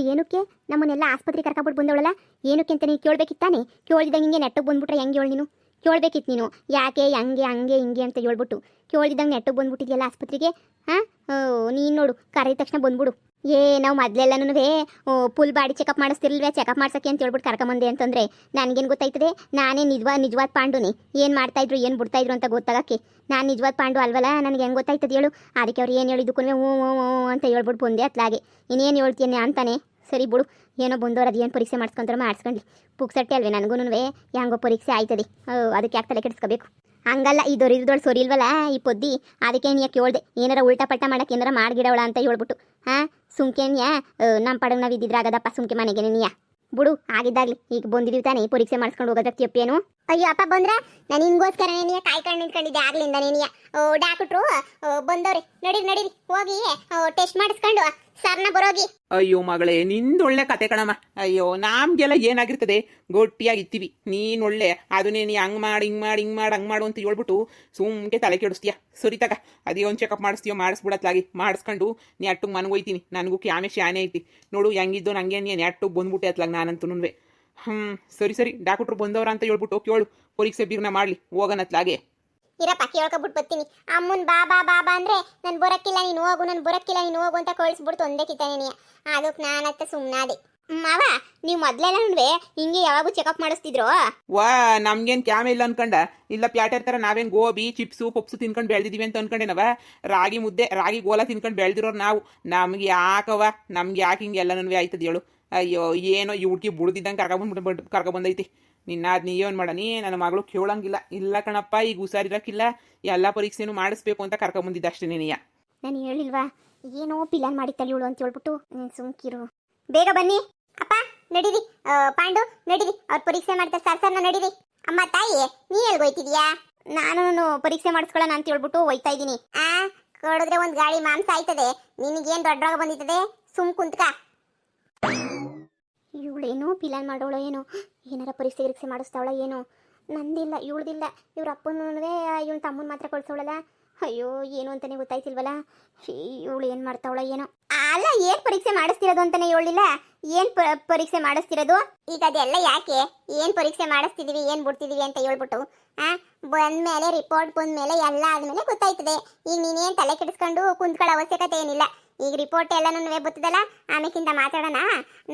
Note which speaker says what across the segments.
Speaker 1: ಇವಳು ಏನಕ್ಕೆ ನಮ್ಮನ್ನೆಲ್ಲ ಆಸ್ಪತ್ರೆಗೆ ಕರ್ಕೊಬಿಟ್ಟು ಬಂದವಳಲ್ಲ, ಏನಕ್ಕೆ ಅಂತ ನೀನು ಕೇಳಬೇಕಿತ್ತಾನೆ. ಕೇಳಿದಂಗೆ ಹಿಂಗೆ ನೆಟ್ಟಗೆ ಬಂದ್ಬಿಟ್ರೆ ಹೆಂಗೆ ಹೇಳು ನೀನು? ಕೇಳಬೇಕಿತ್ತು ನೀನು, ಯಾಕೆ ಹಂಗೆ ಹಂಗೆ ಹಿಂಗೆ ಅಂತ ಹೇಳ್ಬಿಟ್ಟು. ಕೇಳಿದಂಗೆ ನೆಟ್ಟಗೆ ಬಂದ್ಬಿಟ್ಟಿದ್ಯಲ್ಲ ಆಸ್ಪತ್ರೆಗೆ. ಹಾಂ, ನೀನು ನೋಡು ಕರೆದ ತಕ್ಷಣ ಬಂದ್ಬಿಡು. ನಾವು ಮೊದಲೆಲ್ಲನೂ ಫುಲ್ ಬಾಡಿ ಚೆಕಪ್ ಮಾಡಿಸ್ತಿರ್ಲ್ವೇ, ಚೆಕಪ್ ಮಾಡ್ಸೋಕ್ಕೆ ಅಂತ ಹೇಳ್ಬಿಟ್ಟು ಕರ್ಕೊಂಬಂದೆ ಅಂತಂದರೆ ನನಗೇನು ಗೊತ್ತಾಯ್ತದೆ? ನಾನೇ ನಿಜವಾದ ಪಾಂಡುನಿ. ಏನು ಮಾಡ್ತಾಯಿದ್ರು ಏನು ಬಿಡ್ತಾಯಿದ್ರು ಅಂತ ಗೊತ್ತಾಗಕ್ಕೆ ನಾನು ನಿಜವಾದ ಪಾಂಡು ಅಲ್ವಲ್ಲ, ನನಗೆ ಹೆಂಗೆ ಗೊತ್ತಾಯ್ತದೆ ಹೇಳು? ಅದಕ್ಕೆ ಅವ್ರು ಏನು ಹೇಳಿದ್ದಕ್ಕೂ ಹ್ಞೂ ಅಂತ ಹೇಳ್ಬಿಟ್ಟು ಬಂದೆ ಅತ್ಲಾಗೆ. ಇನ್ನೇನು ಹೇಳ್ತೀನಿ ಅಂತಾನೆ. ಸರಿ ಬಿಡು, ಏನೋ ಬಂದವ್ರು ಅದು ಏನು ಪರೀಕ್ಷೆ ಮಾಡಿಸ್ಕೊಂತಾರೋ ಮಾಡಿಸ್ಕೊಂಡ್ಲಿ. ಪುಕ್ಸಟ್ಟೆ ಅಲ್ವೇ ನನಗೂ ಹೆಂಗೋ ಪರೀಕ್ಷೆ ಆಯ್ತದೆ, ಅದಕ್ಕೆ ಯಾಕೆ ತಲೆ ಕೆಡಿಸ್ಕೋಬೇಕು? ಹಂಗಲ್ಲ, ಈ ದೊರಿದೊಳು ಸರಿ ಇಲ್ವಲ್ಲ ಈ ಪೊದ್ದಿ, ಅದಕ್ಕೆ ನೀ ಕೇಳ್ದೆ ಏನಾರ ಉಲ್ಟಾ ಪಲ್ಟಾ ಮಾಡಕ್ಕೆ ಏನಾರ ಮಾಡಿಗಿಡವಳ ಅಂತ ಹೇಳ್ಬಿಟ್ಟು. ಹಾಂ, ಸುಮ್ಕೆನ್ಯಾ ನಮ್ಮ ಪಡಗೆ ನಾವು ಇದ್ದಿದ್ರಾಗದಪ್ಪ ಸುಮ್ಕೆ ಮನೆಗೆ ನೀಯಾ ಬಿಡು. ಆಗಿದ್ದಾಗಲಿ ಈಗ ಬಂದಿದ್ದೀವಿ ತಾನೇ ಪರೀಕ್ಷೆ ಮಾಡಿಸ್ಕೊಂಡು ಹೋಗೋದಕ್ಕೆ ತಪ್ಪೇನು? ಅಯ್ಯೋ ಅಪ್ಪ ಬಂದ್ರ ನಾನು ನಿನ್ಗೋಸ್ಕರ ನೀನು ಕಾಯ್ಕೊಂಡು ನಿಂತ್ಕೊಂಡಿದ್ದೆ ಆಗ್ಲಿಂದ ನೀನಿಯ. ಡಾಕ್ಟ್ರು ಬಂದವ್ರಿ, ನಡೀರಿ ಹೋಗಿ ಟೆಸ್ಟ್ ಮಾಡಿಸ್ಕೊಂಡು ಸರ್ನ ಬರೋಗಿ.
Speaker 2: ಅಯ್ಯೋ ಮಗಳೇ, ನಿಂದೊಳ್ಳೆ ಕತೆ ಕಣಮ್ಮ. ಅಯ್ಯೋ ನಮ್ಗೆಲ್ಲ ಏನಾಗಿರ್ತದೆ, ಗೊಟ್ಟಿಯಾಗಿತ್ತೀವಿ. ನೀನೊಳ್ಳೆ ಅದನ್ನೇ ನೀ ಹಂಗೆ ಮಾಡಿ ಹಂಗೆ ಮಾಡು ಅಂತ ಹೇಳ್ಬಿಟ್ಟು ಸುಮ್ಕೆ ತಲೆ ಕೆಡಿಸ್ತೀಯ. ಸರಿ ತಗ, ಅದೇ ಒಂದು ಚೆಕಪ್ ಮಾಡಿಸ್ತೀಯೋ ಮಾಡಿಸ್ಬಿಡತ್ಲಾಗಿ. ಮಾಡಿಸ್ಕೊಂಡು ನೀ ಅಟ್ಟಿಗೆ ಮನೆಗೆ ಹೋಯ್ತೀನಿ. ನನಗೂ ಕ್ಯಾಮೆ ಶಾನೆ ಐತಿ ನೋಡು, ಹೆಂಗಿದ್ದು ನನಗೆ ನೀನು ಅಟ್ಟಿಗೆ ಬಂದ್ಬಿಟ್ಟೆ ಅತ್ಲಾಗ ನಾನಂತೂ. ಸರಿ ಡಾಕ್ಟ್ರು ಬಂದವ್ರ ಅಂತ ಹೇಳ್ಬಿಟ್ಟು ಕೇಳು, ಪರೀಕ್ಷೆ ಬೀರ್ನ ಮಾಡ್ಲಿ ಹೋಗೋಣತ್ಲಾಗೆ.
Speaker 1: ಇರಪ್ಪ ಕೇಳ್ಕೊಬಿಟ್ಟು ಬರ್ತೀನಿ. ಅಮ್ಮನ್ ಬಾ ಬಾ ಬಾ ಬಾ ಅಂದ್ರೆ ನಾನು ಬರೋಕ್ಕಿಲ್ಲ ನೀನು ಹೋಗು, ನಾನು ಬರೋಕ್ಕಿಲ್ಲ ನೀನು ಹೋಗು ಅಂತ ಕಳಿಸ್ಬಿಡ್ತು ಒಂದೇ ಕಿತ್ತಾನೆ. ಅದಕ್ಕೆ ನಾನತ್ತ ಸುಮ್ಮನಾದೆ. ಮಾವ, ನೀವು ಮೊದಲೆಲ್ಲ ಹಿಂಗೆ ಯಾವಾಗೂ ಚೆಕಪ್ ಮಾಡಿಸ್ತಿದ್ರು?
Speaker 2: ವಾ, ನಮ್ಗೇನು ಕ್ಯಾಮೆ ಇಲ್ಲ ಅನ್ಕೊಂಡ? ಇಲ್ಲ ಪ್ಯಾಟರ್ ತರ ನಾವೇನು ಗೋಬಿ ಚಿಪ್ಸು ಪಪ್ಸು ತಿನ್ಕೊಂಡು ಬೆಳೆದಿದ್ದೀವಿ ಅಂತ ಅನ್ಕೊಂಡೇನವ? ರಾಗಿ ಮುದ್ದೆ ರಾಗಿ ಗೋಲ ತಿನ್ಕೊಂಡು ಬೆಳೆದಿರೋರು ನಾವು. ನಮ್ಗೆ ಯಾಕವ, ನಮ್ಗೆ ಯಾಕೆ ಹಿಂಗೆಲ್ಲನೂ ಆಯ್ತದ ಹೇಳು? ಅಯ್ಯೋ ಏನೋ ಈ ಹುಡುಗಿ ಬುಡ್ದಿದ್ದಂಗೆ ಕರ್ಕೊಬಂದೈತಿ. ನಿನ್ನ ಅದು ನೀವೇನು ಮಾಡನಿ, ನನ್ನ ಮಗಳು ಕೇಳಂಗಿಲ್ಲ. ಇಲ್ಲ ಕಣಪ್ಪ, ಈಗ ಹುಷಾರಿರಕ್ಕಿಲ್ಲ, ಎಲ್ಲ ಪರೀಕ್ಷೆನೂ ಮಾಡಿಸ್ಬೇಕು ಅಂತ ಕರ್ಕೊಂಬಂದಿದ್ದೆ ಅಷ್ಟೇ ನೀನೆಯ.
Speaker 1: ನಾನು ಹೇಳಿಲ್ವಾ ಏನೋ ಪಿಲಾನ್ ಮಾಡಿತ್ತಲ್ಲ ಇವಳು ಅಂತ ಹೇಳ್ಬಿಟ್ಟು? ಸುಮ್ಕಿರು, ಬೇಗ ಬನ್ನಿ. ಅಪ್ಪ ನಡೀರಿ, ಪಾಂಡು ನಡೀರಿ, ಅವ್ರು ಪರೀಕ್ಷೆ ಮಾಡ್ತಾರೆ ಸರ್ನ ನಡೀರಿ. ಅಮ್ಮ ತಾಯಿ ನೀ ಎಲ್ಗೋಯ್ತಿದ್ಯಾ? ನಾನು ಪರೀಕ್ಷೆ ಮಾಡಿಸ್ಕೊಳ್ಳೋಣ ಅಂತ ಹೇಳ್ಬಿಟ್ಟು ಹೋಯ್ತಾ ಇದ್ದೀನಿ. ಕೊಡಿದ್ರೆ ಒಂದು ಗಾಳಿ ಮಾಂಸ ಆಯ್ತದೆ, ನಿನಗೇನು ದೊಡ್ಡ ರೋಗ ಬಂದಿರ್ತದೆ, ಸುಮ್ ಕುಂತ್ಕ. ಇವಳೇನೋ ಪಿಲಾನ್ ಮಾಡೋಳು ಏನೋ, ಏನಾರ ಪರೀಕ್ಷೆ ಮಾಡಿಸ್ತಾವಳ ಏನೋ? ನಂದಿಲ್ಲ ಇವಳ್ದಿಲ್ಲ, ಇವ್ರ ಅಪ್ಪನೂ ಇವನ ತಮ್ಮನ ಮಾತ್ರ ಕಳ್ಸೋಳಲ್ಲ. ಅಯ್ಯೋ ಏನು ಅಂತಾನೆ ಗೊತ್ತಾಯ್ತಿಲ್ವಲ್ಲ. ಇವಳು ಏನು ಮಾಡ್ತಾವಳ ಏನೋ? ಅಲ್ಲ, ಏನು ಪರೀಕ್ಷೆ ಮಾಡಿಸ್ತಿರೋದು ಅಂತಾನೆ ಹೇಳಿಲ್ಲ. ಏನು ಪರೀಕ್ಷೆ ಮಾಡಿಸ್ತಿರೋದು ಈಗ? ಅದೆಲ್ಲ ಯಾಕೆ, ಏನು ಪರೀಕ್ಷೆ ಮಾಡಿಸ್ತಿದೀವಿ ಏನು ಬಿಡ್ತಿದೀವಿ ಅಂತ ಹೇಳ್ಬಿಟ್ಟು ಬಂದ್ಮೇಲೆ ರಿಪೋರ್ಟ್ ಬಂದ್ಮೇಲೆ ಎಲ್ಲ ಆದ್ಮೇಲೆ ಗೊತ್ತಾಯ್ತದೆ. ಈಗ ನೀನೇನು ತಲೆ ಕೆಡಿಸ್ಕೊಂಡು ಕುಂತ್ಕೊಳ್ಳೋ ಅವಶ್ಯಕತೆ ಏನಿಲ್ಲ. ಈಗ ರಿಪೋರ್ಟ್ ಎಲ್ಲನೂ ಬರ್ತದಲ್ಲ, ಆಮೇಕಿಂತ ಮಾತಾಡೋಣ.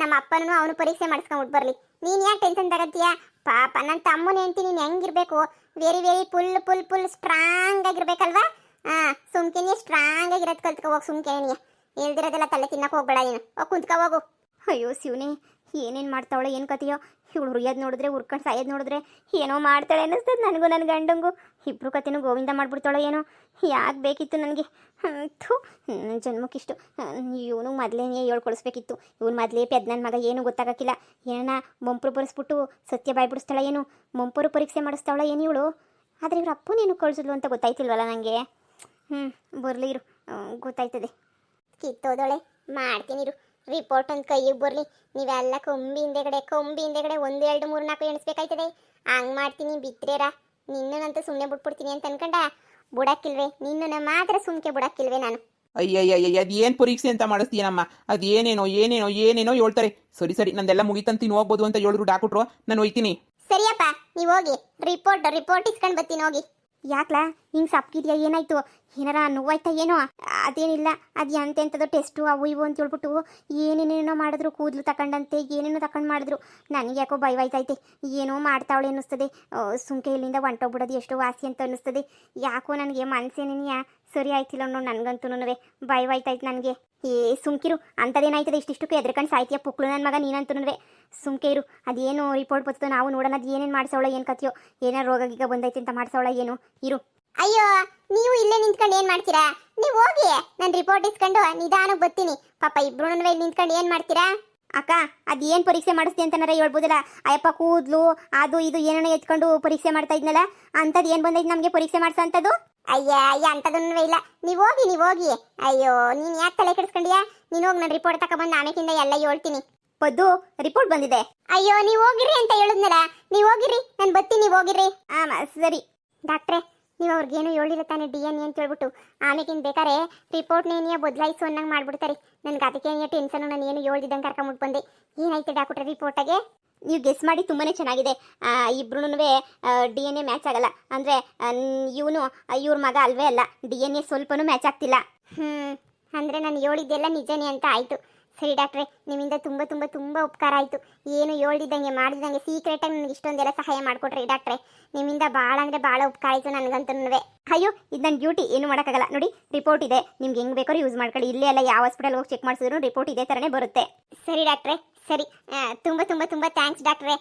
Speaker 1: ನಮ್ಮ ಅಪ್ಪನೂ ಅವನು ಪರೀಕ್ಷೆ ಮಾಡಿಸ್ಕೊಂಡ್ಬಿಟ್ಟು ಬರಲಿ. ನೀನು ಯಾಕೆ ಟೆನ್ಷನ್ ತಗತ್ತೀಯ? ಪಾಪ ನನ್ನ ತಮ್ಮನ ಹೆಂಡ್ತಿ ನೀನು ಹೆಂಗಿರ್ಬೇಕು, ವೆರಿ ಫುಲ್ ಸ್ಟ್ರಾಂಗ್ ಆಗಿರ್ಬೇಕಲ್ವಾ? ಸುಮ್ಕಿನಿ ಸ್ಟ್ರಾಂಗ್ ಆಗಿರೋದು ಕಲ್ತ್ಕೊ ಹೋಗಿ. ಸುಮ್ಕಿನಿಯ ಹೇಳ್ದಿರೋದೆಲ್ಲ ತಲೆ ತಿನ್ನಕ್ಕೆ ಹೋಗ್ಬೇಡ, ಏನು ಕುಂತ್ಕೊ ಹೋಗು. ಅಯ್ಯೋ ಶಿವನೇ, ಏನೇನು ಮಾಡ್ತಾವಳೆ ಏನು ಕತೆಯೋ? ಇವಳು ಹುರಿಯೋದು ನೋಡಿದ್ರೆ ಉರ್ಕೊಂಡು ಸಾಯೋದು ನೋಡಿದ್ರೆ ಏನೋ ಮಾಡ್ತಾಳೆ ಅನ್ನಿಸ್ತದೆ ನನಗೂ. ನನ್ನ ಗಂಡಂಗೂ ಇಬ್ರು ಕತೆನೂ ಗೋವಿಂದ ಮಾಡಿಬಿಡ್ತಾಳೋ ಏನೋ. ಯಾಕೆ ಬೇಕಿತ್ತು ನನಗೆ? ಜನ್ಮಕ್ಕಿಷ್ಟು. ಇವನು ಮೊದಲೇ ಹೇಳ್ಕೊಳಿಸ್ಬೇಕಿತ್ತು. ಇವನು ಮೊದಲೇ ನನ್ನ ಮಗ ಏನೂ ಗೊತ್ತಾಗಕ್ಕಿಲ್ಲ. ಏನ ಮೊಂಪರು ಬರೆಸ್ಬಿಟ್ಟು ಸತ್ಯ ಬಾಯ್ಬಿಡಿಸ್ತಾಳ ಏನು? ಮೊಂಪರು ಪರೀಕ್ಷೆ ಮಾಡಿಸ್ತಾವಳ ಏನು ಇವಳು? ಆದರೆ ಇವ್ರ ಅಪ್ಪನೇನು ಕಳಿಸಿದ್ಲು ಅಂತ ಗೊತ್ತಾಯ್ತಿಲ್ವಲ್ಲ ನನಗೆ. ಬರಲಿ ಇರು, ಗೊತ್ತಾಯ್ತದೆ. ಕಿತ್ತೋದೊಳೆ ಮಾಡ್ತೀನಿ ಇರು. ರಿಪೋರ್ಟ್ ಒಂದು ಕೈಗೆ ಬರಲಿ. ನೀವೆಲ್ಲ ಕೊಂಬಿ ಹಿಂದೆಗಡೆ 1 2 3 4 ಎಣಿಸ್ಬೇಕಾಯ್ತದೆ. ಹಂಗೆ ಮಾಡ್ತೀನಿ ಬಿತ್ರೇರ. ನಿನ್ನಂತೂ ಸುಮ್ಮನೆ ಬಿಟ್ಬಿಡ್ತೀನಿ ಅಂತ ಅನ್ಕೊಂಡ ಬುಡಕ್ಕಿಲ್ವೇ? ನಿನ್ನನ್ನು ಮಾತ್ರ ಸುಮ್ಕೆ ಬುಡಕ್ಕಿಲ್ವೇ ನಾನು?
Speaker 2: ಅಯ್ಯಯ್ಯಯ್ಯ, ಅದು ಏನು ಪರೀಕ್ಷೆ ಅಂತ ಮಾಡಿಸ್ತೀನಮ್ಮ? ಅದು ಏನೇನೋ ಹೇಳ್ತಾರೆ. ಸರಿ ನಂದೆಲ್ಲ ಮುಗಿತಂತೀನಿ ಹೋಗ್ಬೋದು ಅಂತ ಹೇಳಿದ್ರು ಡಾಕ್ಟ್ರು. ನಾನು ಹೋಯ್ತೀನಿ.
Speaker 1: ಸರಿಯಪ್ಪ, ನೀವು ಹೋಗಿ ರಿಪೋರ್ಟ್ ಇಸ್ಕೊಂಡು ಬರ್ತೀನಿ ಹೋಗಿ. ಯಾಕ್ಲಾ ಹಿಂಗೆ ಸಪ್ಕಿದ್ಯಾ? ಏನಾಯ್ತು? ಏನಾರ ನೋವಾಯ್ತಾ ಏನೋ? ಅದೇನಿಲ್ಲ, ಅದು ಎಂತೆಂಥದ್ದು ಟೆಸ್ಟು ಅವು ಇವು ಅಂತ ಹೇಳ್ಬಿಟ್ಟು ಏನೇನೇನೋ ಮಾಡಿದ್ರು. ಕೂದಲು ತಗೊಂಡಂತೆ ಏನೇನೋ ತಗೊಂಡು ಮಾಡಿದ್ರು. ನನಗೆ ಯಾಕೋ ಭಯವಾಯ್ತೈತೆ. ಏನೋ ಮಾಡ್ತಾವಳೆ ಅನ್ನಿಸ್ತದೆ. ಸುಮ್ಕೆ ಇಲ್ಲಿಂದ ಹೊಂಟೋಗ್ಬಿಡೋದು ಎಷ್ಟೋ ವಾಸಿ ಅಂತ ಅನ್ನಿಸ್ತದೆ. ಯಾಕೋ ನನಗೆ ಮನಸ್ಸೇನೇನಿಯಾ ಸರಿ ಆಯ್ತಿಲ್ಲ ಅನ್ನೋ. ನನಗಂತೂ ಭಯವಾಯ್ತಾಯ್ತು ನನಗೆ. ಸುಮ್ಕಿರು, ಅಂಥದ್ದೇನಾಯ್ತದೆ ಇಷ್ಟಿಷ್ಟಕ್ಕೆ ಎದ್ರಕಂಡು ಸಾಯ್ತೀಯ ಪುಕ್ಳು ನನ್ನ ಮಗ ನೀನಂತೂ. ಸುಮ್ಕೆ ಇರು, ಅದೇನು ರಿಪೋರ್ಟ್ ಬರ್ತೋ ನಾವು ನೋಡೋಣ. ಅದು ಏನೇನು ಮಾಡಿಸೋಳ ಏನು ಕಥೆಯೋ, ಏನಾರು ರೋಗ ಗೀಗ ಬಂದೈತೆ ಅಂತ ಮಾಡಿಸೋಳ ಏನು? ಇರು. ಅಯ್ಯೋ, ನೀವು ಇಲ್ಲೇ ನಿಂತ್ಕೊಂಡು ಏನು ಮಾಡ್ತೀರಾ? ನೀವು ಹೋಗಿ, ನಾನು ರಿಪೋರ್ಟ್ ಇಸ್ಕೊಂಡು ನಿಧಾನಕ್ಕೆ ಬರ್ತೀನಿ. ಪಾಪ ಇಬ್ರು ಇಲ್ಲಿ ನಿಂತ್ಕೊಂಡು ಏನು ಮಾಡ್ತೀರಾ? ಅಕ್ಕ, ಅದು ಏನು ಪರೀಕ್ಷೆ ಮಾಡಿಸ್ತಿ ಅಂತನಾರ ಹೇಳ್ಬೋದಲ್ಲ. ಅಯ್ಯಪ್ಪ ಕೂದಲು ಅದು ಇದು ಏನೇನೋ ಎತ್ಕೊಂಡು ಪರೀಕ್ಷೆ ಮಾಡ್ತಾ ಇದ್ನಲ್ಲ, ಅಂಥದ್ದು ಏನು ಬಂದೈತೆ ನಮಗೆ ಪರೀಕ್ಷೆ ಮಾಡಿಸೋ ಅಂಥದ್ದು? ಅಯ್ಯ ಅಂಥದನ್ನೂ ಇಲ್ಲ. ನೀವು ಹೋಗಿ. ಅಯ್ಯೋ, ನೀನು ಯಾಕೆ ತಲೆ ಕೆಡಿಸ್ಕೊಂಡಿಯಾ? ನೀನು ಹೋಗಿ ನಾನು ರಿಪೋರ್ಟ್ ತಗೊಬಂದು ಆಮೇಕಿಂದ ಎಲ್ಲ ಹೇಳ್ತೀನಿ. ಪದ್ದು, ರಿಪೋರ್ಟ್ ಬಂದಿದೆ. ಅಯ್ಯೋ, ನೀವು ಹೋಗಿರಿ ಅಂತ ಹೇಳಿದ್ನಲ್ಲ, ನೀವು ಹೋಗಿರಿ, ನಾನು ಬರ್ತೀನಿ, ನೀವು ಹೋಗಿರಿ. ಸರಿ ಡಾಕ್ಟ್ರೆ, ನೀವು ಅವ್ರಿಗೇನು ಹೇಳಿಲ್ಲ ತಾನೆ DNA ಅಂತ ಹೇಳ್ಬಿಟ್ಟು ಆಮೇಕಿನ್ ಬೇಕಾರೆ ರಿಪೋರ್ಟ್ನೇನಿಯ ಬದಲಾಯಿಸು ಅನ್ನಂಗೆ ಮಾಡ್ಬಿಡ್ತಾರೆ. ನನಗೆ ಅದಕ್ಕೆ ಟೆನ್ಷನ್, ನಾನು ಏನು ಹೇಳ್ದಿದ್ದಂಗೆ ಕರ್ಕೊಂಬಿಟ್ಟು ಬಂದೆ. ಏನಾಯ್ತು ಡಾಕ್ಟ್ರೆ ರಿಪೋರ್ಟಾಗೆ? ನೀವು ಗೆಸ್ ಮಾಡಿ ತುಂಬಾ ಚೆನ್ನಾಗಿದೆ. ಇಬ್ರು DNA ಮ್ಯಾಚ್ ಆಗಲ್ಲ ಅಂದರೆ ಇವನು ಇವ್ರ ಮಗ ಅಲ್ವೇ ಅಲ್ಲ. DNA ಸ್ವಲ್ಪನೂ ಮ್ಯಾಚ್ ಆಗ್ತಿಲ್ಲ. ಅಂದರೆ ನಾನು ಹೇಳಿದ್ದೆಲ್ಲ ನಿಜನೇ ಅಂತ ಆಯಿತು. ಸರಿ ಡಾಕ್ಟ್ರೆ, ನಿಮ್ಮಿಂದ ತುಂಬ ತುಂಬ ತುಂಬ ಉಪಕಾರ ಆಯಿತು. ಏನು ಹೇಳ್ದಿದ್ದಂಗೆ ಮಾಡಿದಂಗೆ ಸೀಕ್ರೆಟಾಗಿ ನನಗೆ ಇಷ್ಟೊಂದೆಲ್ಲ ಸಹಾಯ ಮಾಡಿಕೊಟ್ರಿ ಡಾಕ್ಟ್ರೆ. ನಿಮ್ಮಿಂದ ಭಾಳ ಅಂದರೆ ಭಾಳ ಉಪಕಾರ ಆಯಿತು ನನಗಂತೂ. ಅಯ್ಯೋ ಇದು ನನ್ನ ಡ್ಯೂಟಿ, ಏನು ಮಾಡೋಕ್ಕಾಗಲ್ಲ. ನೋಡಿ ರಿಪೋರ್ಟ್ ಇದೆ, ನಿಮ್ಗೆ ಹೆಂಗೆ ಬೇಕಾದ್ರೂ ಯೂಸ್ ಮಾಡ್ಕೊಳ್ಳಿ. ಇಲ್ಲೇ ಎಲ್ಲ ಯಾವ ಹಾಸ್ಪಿಟಲ್ ಹೋಗಿ ಚೆಕ್ ಮಾಡಿಸಿದ್ರು ರಿಪೋರ್ಟ್ ಇದೇ ಥರನೇ ಬರುತ್ತೆ. ಸರಿ ಡಾಕ್ಟ್ರೆ, ಸರಿ. ತುಂಬ ತುಂಬ ತುಂಬ ಥ್ಯಾಂಕ್ಸ್ ಡಾಕ್ಟ್ರೆ,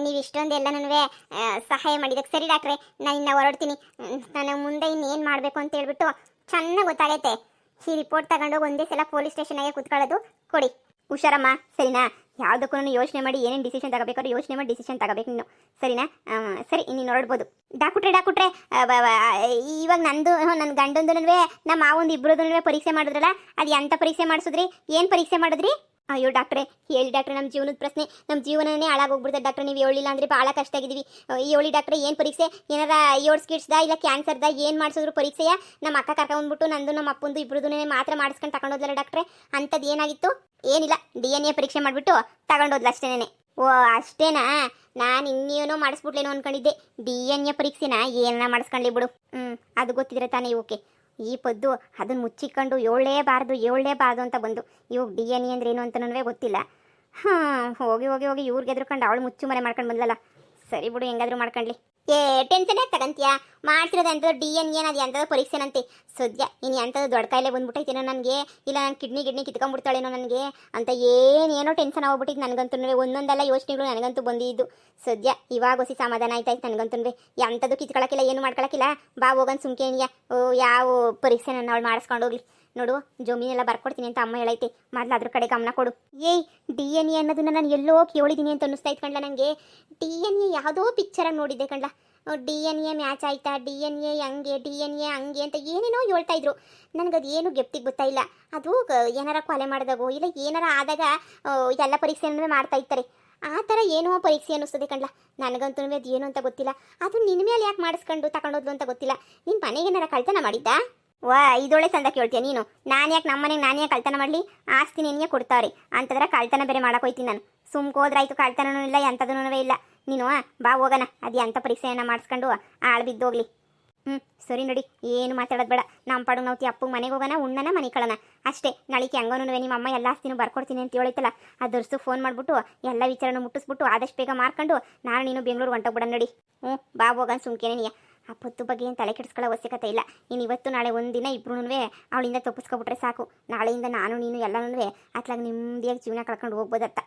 Speaker 1: ನೀವು ಇಷ್ಟೊಂದೆಲ್ಲ ನನಗೆ ಸಹಾಯ ಮಾಡಿದ್ದಕ್ಕೆ. ಸರಿ ಡಾಕ್ಟ್ರೆ, ನಾನು ಇನ್ನು ಹೊರಡ್ತೀನಿ. ನಾನು ಮುಂದೆ ಇನ್ನೇನು ಮಾಡಬೇಕು ಅಂತ ಹೇಳ್ಬಿಟ್ಟು ಚೆನ್ನಾಗಿ ಗೊತ್ತಾಗೈತೆ. ಈ ರಿಪೋರ್ಟ್ ತಗೊಂಡೋಗಿ ಒಂದೇ ಸಲ ಪೊಲೀಸ್ ಸ್ಟೇಷನಾಗೆ ಕೂತ್ಕೊಳ್ಳೋದು ಕೊಡಿ. ಹುಷಾರಮ್ಮ, ಸರಿನಾ? ಯಾವುದಕ್ಕೂ ಯೋಚನೆ ಮಾಡಿ ಏನೇನು ಡಿಸಿಷನ್ ತಗೋಬೇಕಾದ್ರೆ ಯೋಚನೆ ಮಾಡಿ ಡಿಸಿಷನ್ ತಗೋಬೇಕು ನೀನು, ಸರಿನಾ? ಸರಿ, ನೀನು ನೋಡ್ಬೋದು. ಡಾಕ್ಟ್ರೆ ಇವಾಗ ನಂದು ನನ್ನ ಗಂಡಂದು ನಮ್ಮ ಮಾವೊಂದು ಇಬ್ಬರದು ಪರೀಕ್ಷೆ ಮಾಡಿದ್ರಲ್ಲ, ಅದು ಎಂಥ ಪರೀಕ್ಷೆ ಮಾಡಿಸಿದ್ರಿ? ಏನು ಪರೀಕ್ಷೆ ಮಾಡಿದ್ರಿ? ಅಯ್ಯೋ ಡಾಕ್ಟ್ರೆ, ಹೇಳಿ ಡಾಕ್ಟ್ರೆ, ನಮ್ಮ ಜೀವನದ ಪ್ರಶ್ನೆ, ನಮ್ಮ ಜೀವನನೇ ಹಾಳಾಗೋಗ್ಬಿಡ್ತದೆ ಡಾಕ್ಟ್ರೆ. ನೀವು ಹೇಳಿಲ್ಲ ಅಂದರೆ ಭಾಳ ಕಷ್ಟ ಆಗಿದ್ದೀವಿ. ಹೇಳಿ ಡಾಕ್ಟ್ರೆ, ಏನು ಪರೀಕ್ಷೆ? ಏನಾರ ಏಡ್ಸ್ ಕಿಡ್ಸ್ದ ಇಲ್ಲ ಕ್ಯಾನ್ಸರ್ದ? ಏನು ಮಾಡಿಸಿದ್ರು ಪರೀಕ್ಷೆಯ? ನಮ್ಮ ಅಕ್ಕ ಕರ್ಕೊಂಡ್ಬಿಟ್ಟು ನಂದು ನಮ್ಮ ಅಪ್ಪಂದು ಇಬ್ಬರದು ಮಾತ್ರ ಮಾಡಿಸ್ಕೊಂಡು ತಗೊಂಡೋದ್ಲಲ್ಲ ಡಾಕ್ಟ್ರೆ. ಅಂಥದ್ದು ಏನಾಗಿತ್ತು? ಏನಿಲ್ಲ, DNA ಪರೀಕ್ಷೆ ಮಾಡಿಬಿಟ್ಟು ತಗೊಂಡೋದ್ಲ ಅಷ್ಟೇನೆ. ಓ ಅಷ್ಟೇನಾ? ನಾನು ಇನ್ನೇನೋ ಮಾಡಿಸ್ಬಿಟ್ಲೇನೋ ಅಂದ್ಕೊಂಡಿದ್ದೆ. DNA ಪರೀಕ್ಷೆನ ಏನ ಮಾಡಿಸ್ಕೊಳ್ಳಿ ಬಿಡು. ಅದು ಗೊತ್ತಿದ್ರೆ ತಾನೇ ಇವಕ್ಕೆ ಈ ಪದ್ದು ಅದನ್ನು ಮುಚ್ಚಿಕೊಂಡು ಏಳಲೇಬಾರ್ದು ಅಂತ ಬಂದು ಇವಾಗ DNA ಅಂದ್ರೆ ಏನು ಅಂತನೂ ಗೊತ್ತಿಲ್ಲ. ಹೋಗಿ ಹೋಗಿ ಹೋಗಿ ಇವ್ರಿಗೆ ಎದ್ರುಕೊಂಡು ಅವಳು ಮುಚ್ಚು ಮರೆ ಮಾಡ್ಕೊಂಡು ಬಂದ್ಲಲ್ಲ. ಸರಿ ಬಿಡು, ಹೆಂಗಾದ್ರೂ ಮಾಡ್ಕೊಳ್ಳಿ. ಟೆನ್ಷನ್ ಯಾಕೆ ತಗಂತೀಯಾ? ಮಾಡ್ತಿರೋದು ಅಂಥದ್ದು DNA ಅದು ಎಂಥದ್ದು ಪರೀಕ್ಷೆನಂತೆ. ಸದ್ಯ ಇನ್ನು ಎಂಥದ್ದು ದೊಡ್ಡ ಕಾಯಿಲೆ ಬಂದ್ಬಿಟ್ಟೈತೇನೋ ನನಗೆ, ಇಲ್ಲ ನಾನು ಕಿಡ್ನಿ ಕಿತ್ಕೊಂಡ್ಬಿಡ್ತಾಳೇನೋ ನನಗೆ ಅಂತ ಏನೇನೋ ಟೆನ್ಷನ್ ಆಗ್ಬಿಟ್ಟಿದ್ದು ನನಗಂತೂ. ಒಂದೊಂದೆಲ್ಲ ಯೋಚನೆಗಳು ನನಗಂತೂ ಬಂದಿದ್ದು. ಸದ್ಯ ಇವಾಗ ಹೊಸಿ ಸಮಾಧಾನ ಆಯ್ತಾಯ್ತು ನನಗಂತೂ. ಎಂಥದ್ದು ಕಿತ್ಕೊಳಕ್ಕಿಲ್ಲ, ಏನು ಮಾಡ್ಕೊಳಕ್ಕಿಲ್ಲ. ಬಾ ಹೋಗನ್ ಸುಮ್ಕೇನಿಯ. ಯಾವ ಪರೀಕ್ಷೆ ನನ್ನ ಅವಳು ಮಾಡಿಸ್ಕೊಂಡು ಹೋಗ್ಲಿ. ನೋಡು, ಜಮೀನೆಲ್ಲ ಬರ್ಕೊಡ್ತೀನಿ ಅಂತ ಅಮ್ಮ ಹೇಳೈತೆ, ಮೊದಲು ಅದ್ರ ಕಡೆ ಗಮನ ಕೊಡು. DNA ಅನ್ನೋದನ್ನ ನಾನು ಎಲ್ಲೋ ಕೇಳಿದ್ದೀನಿ ಅಂತ ಅನ್ನಿಸ್ತಾ ಇತ್ತು ಕಣ್ಲ ನನಗೆ. DNA ಯಾವುದೋ ಪಿಕ್ಚರಾಗಿ ನೋಡಿದ್ದೆ ಕಣ್ಲ. DNA ಮ್ಯಾಚ್ ಆಯ್ತಾ, DNA ಹಂಗೆ, DNA ಹಂಗೆ ಅಂತ ಏನೇನೋ ಹೇಳ್ತಾ ಇದ್ರು. ನನಗದು ಏನು ಗೆಪ್ತಿಗೆ ಗೊತ್ತಾಯಿಲ್ಲ. ಅದು ಏನಾರ ಕೊಲೆ ಮಾಡಿದಾಗೋ ಇಲ್ಲ ಏನಾರ ಆದಾಗ ಎಲ್ಲ ಪರೀಕ್ಷೆನೂ ಮಾಡ್ತಾ ಇರ್ತಾರೆ. ಆ ಥರ ಏನೋ ಪರೀಕ್ಷೆ ಅನ್ನಿಸ್ತದೆ ಕಣ್ಲ ನನಗಂತೂ. ಅದು ಏನು ಅಂತ ಗೊತ್ತಿಲ್ಲ. ಅದು ನಿನ್ನ ಮೇಲೆ ಯಾಕೆ ಮಾಡಿಸ್ಕೊಂಡು ತಗೊಂಡೋದ್ಲು ಅಂತ ಗೊತ್ತಿಲ್ಲ. ನಿನ್ನ ಮನೆಗೇನಾರ ಕಳ್ತನ ಮಾಡಿದ್ದ? ಇದೊಳ್ಳೆ ಸಂದ ಕೇಳ್ತೀಯ ನೀನು. ನಾನು ಯಾಕೆ ನಮ್ಮ ಮನೆಗೆ ನಾನೇ ಕಳ್ತನ ಮಾಡಲಿ? ಆಸ್ತಿ ನಿನಗೆ ಕೊಡ್ತಾವ್ರಿ ಅಂತಂದ್ರೆ ಕಳ್ತನ ಬೇರೆ ಮಾಡಕ್ಕೆ ಹೋಯ್ತೀನಿ ನಾನು. ಹೋದ್ರಾಯ್ತು, ಕಳ್ತನೂ ಇಲ್ಲ ಎಂಥದೂ ಇಲ್ಲ. ನೀನು ಬಾ ಹೋಗೋಣ, ಅದು ಎಂಥ ಪರೀಕ್ಷೆಯನ್ನು ಮಾಡಿಸ್ಕೊಂಡು ಆಳು ಬಿದ್ದೋಗ್ಲಿ. ಸರಿ ನೋಡಿ, ಏನು ಮಾತಾಡೋದು ಬೇಡ. ನಮ್ಮ ಪಾಡು ನಾವು ಅಪ್ಪಗೆ ಮನೆಗೆ ಹೋಗೋಣ, ಉಣ್ಣನ ಮನೆ ಕಳೋಣ ಅಷ್ಟೇ. ನಾಳೆಗೆ ಹೆಂಗೋನು ನಿಮ್ಮ ಅಮ್ಮ ಎಲ್ಲ ಆಸ್ತಿನೂ ಬರ್ಕೊಡ್ತೀನಿ ಅಂತ ಹೇಳೈತಲ್ಲ, ಅದರ್ಸು ಫೋನ್ ಮಾಡಿಬಿಟ್ಟು ಎಲ್ಲ ವಿಚಾರನೂ ಮುಟ್ಟಿಸ್ಬಿಟ್ಟು ಆದಷ್ಟು ಬೇಗ ಮಾರ್ಕೊಂಡು ನಾನು ನೀನು ಬೆಂಗಳೂರು ಹೊಂಟೋಗ್ಬಿಡ ನೋಡಿ. ಬಾ ಹೋಗೋಣ ಸುಮ್ಕೇನೆ ನೀ. ಆ ಪೊತ್ತು ಬಗ್ಗೆ ಏನು ತಲೆ ಕೆಡಿಸ್ಕೊಳ್ಳೋ ಅವಶ್ಯಕತೆ ಇಲ್ಲ. ಇನ್ನು ಇವತ್ತು ನಾಳೆ ಒಂದಿನ ಇಬ್ರು ಅವಳಿಂದ ತಪ್ಪಿಸ್ಕೊಬಿಟ್ರೆ ಸಾಕು. ನಾಳೆಯಿಂದ ನಾನು ನೀನು ಎಲ್ಲನೂ ಅತ್ಲಾಗ ನೆಮ್ಮದಿಯಾಗಿ ಜೀವನ ಕಳ್ಕೊಂಡು ಹೋಗ್ಬೋದತ್ತ.